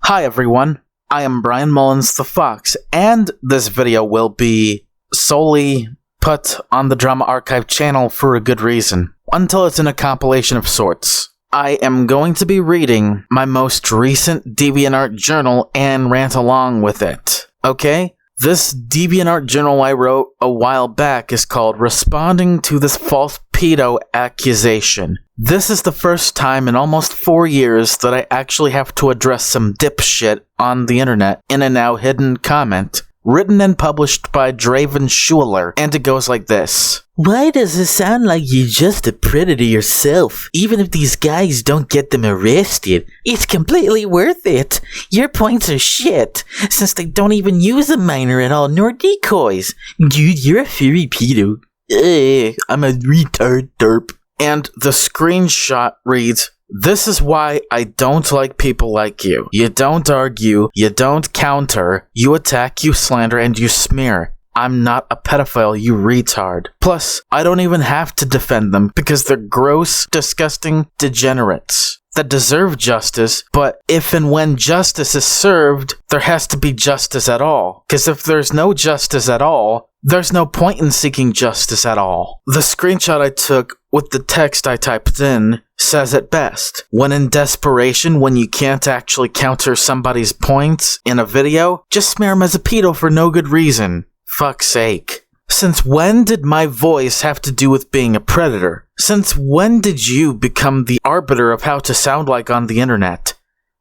Hi everyone, I am Brian Mullins the Fox, and this video will be solely put on the Drama Archive channel for a good reason, until it's in a compilation of sorts. I am going to be reading my most recent DeviantArt journal and rant along with it, okay? This DeviantArt journal I wrote a while back is called Responding to This False Pedo Accusation. This is the first time in almost 4 years that I actually have to address some dipshit on the internet in a now hidden comment, written and published by Draven Schuler, and it goes like this. Why does it sound like you're just a predator yourself? Even if these guys don't get them arrested, it's completely worth it. Your points are shit, since they don't even use a minor at all, nor decoys. Dude, you're a furry pedo. I'm a retard derp. And the screenshot reads, "This is why I don't like people like you. You don't argue, you don't counter, you attack, you slander, and you smear. I'm not a pedophile, you retard. Plus, I don't even have to defend them because they're gross, disgusting degenerates that deserve justice, but if and when justice is served, there has to be justice at all. Because if there's no justice at all, there's no point in seeking justice at all." The screenshot I took with the text I typed in says it best. When in desperation, when you can't actually counter somebody's points in a video, just smear him as a pedo for no good reason. Fuck's sake. Since when did my voice have to do with being a predator? Since when did you become the arbiter of how to sound like on the internet?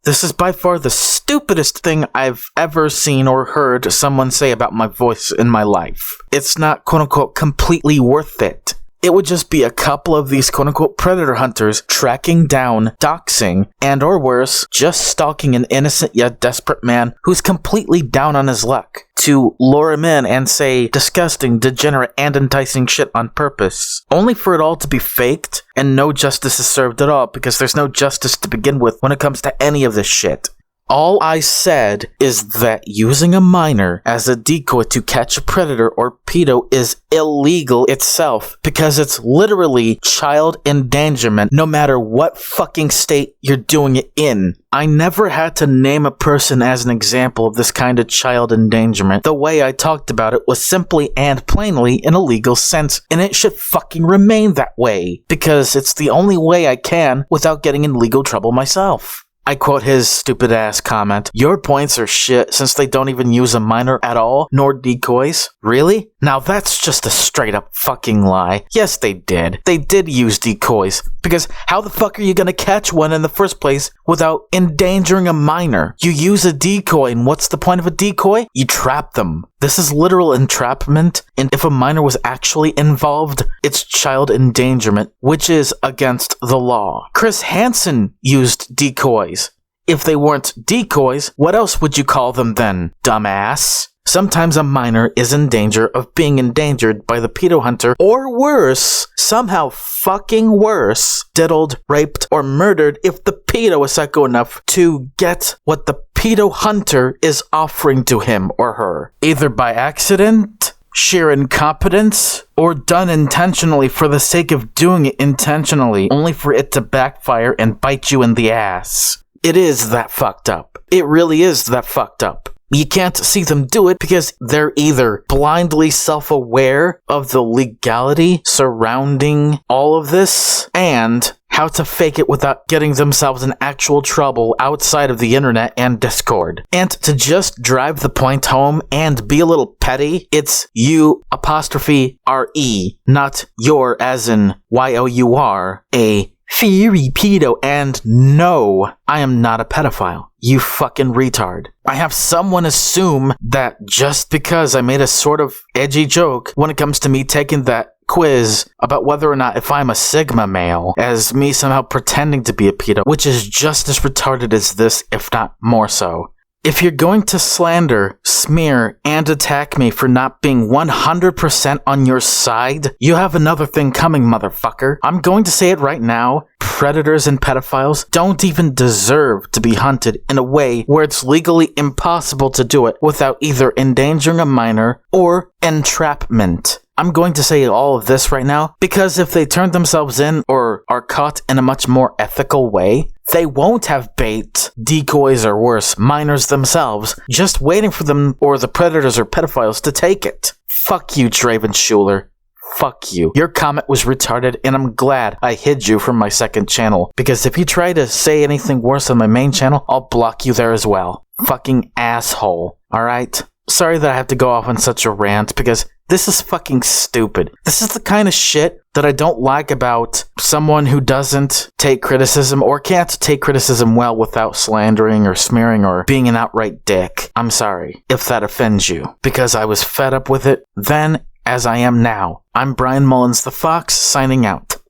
This is by far the stupidest thing I've ever seen or heard someone say about my voice in my life. It's not quote-unquote completely worth it. It would just be a couple of these quote-unquote predator hunters tracking down, doxing, and or worse, just stalking an innocent yet desperate man who's completely down on his luck, to lure him in and say disgusting, degenerate, and enticing shit on purpose, only for it all to be faked and no justice is served at all because there's no justice to begin with when it comes to any of this shit. All I said is that using a minor as a decoy to catch a predator or pedo is illegal itself because it's literally child endangerment no matter what fucking state you're doing it in. I never had to name a person as an example of this kind of child endangerment. The way I talked about it was simply and plainly an illegal sense, and it should fucking remain that way because it's the only way I can without getting in legal trouble myself. I quote his stupid ass comment, "Your points are shit since they don't even use a minor at all, nor decoys." Really? Now that's just a straight up fucking lie. Yes, they did. They did use decoys. Because how the fuck are you gonna catch one in the first place without endangering a minor? You use a decoy, and what's the point of a decoy? You trap them. This is literal entrapment, and if a minor was actually involved, it's child endangerment, which is against the law. Chris Hansen used decoys. If they weren't decoys, what else would you call them then, dumbass? Sometimes a minor is in danger of being endangered by the pedo hunter, or worse, somehow fucking worse, diddled, raped, or murdered if the pedo is psycho enough to get what the pedo hunter is offering to him or her, either by accident, sheer incompetence, or done intentionally for the sake of doing it intentionally, only for it to backfire and bite you in the ass. It is that fucked up. It really is that fucked up. You can't see them do it because they're either blindly self-aware of the legality surrounding all of this and how to fake it without getting themselves in actual trouble outside of the internet and Discord. And to just drive the point home and be a little petty, it's you apostrophe R-E, not your as in Y-O-U-R, a furry pedo, and no, I am not a pedophile. You fucking retard. I have someone assume that just because I made a sort of edgy joke when it comes to me taking that quiz about whether or not if I'm a Sigma male, as me somehow pretending to be a pedo, which is just as retarded as this, if not more so. If you're going to slander, smear, and attack me for not being 100% on your side, you have another thing coming, motherfucker. I'm going to say it right now. Predators and pedophiles don't even deserve to be hunted in a way where it's legally impossible to do it without either endangering a minor or entrapment. I'm going to say all of this right now because if they turn themselves in or are caught in a much more ethical way, they won't have bait, decoys, or worse, minors themselves, just waiting for them or the predators or pedophiles to take it. Fuck you, Draven Schuler. Fuck you. Your comment was retarded, and I'm glad I hid you from my second channel, because if you try to say anything worse on my main channel, I'll block you there as well. Fucking asshole. Alright? Sorry that I have to go off on such a rant, because this is fucking stupid. This is the kind of shit that I don't like about someone who doesn't take criticism or can't take criticism well without slandering or smearing or being an outright dick. I'm sorry if that offends you, because I was fed up with it then as I am now. I'm Brian Mullins the Fox, signing out.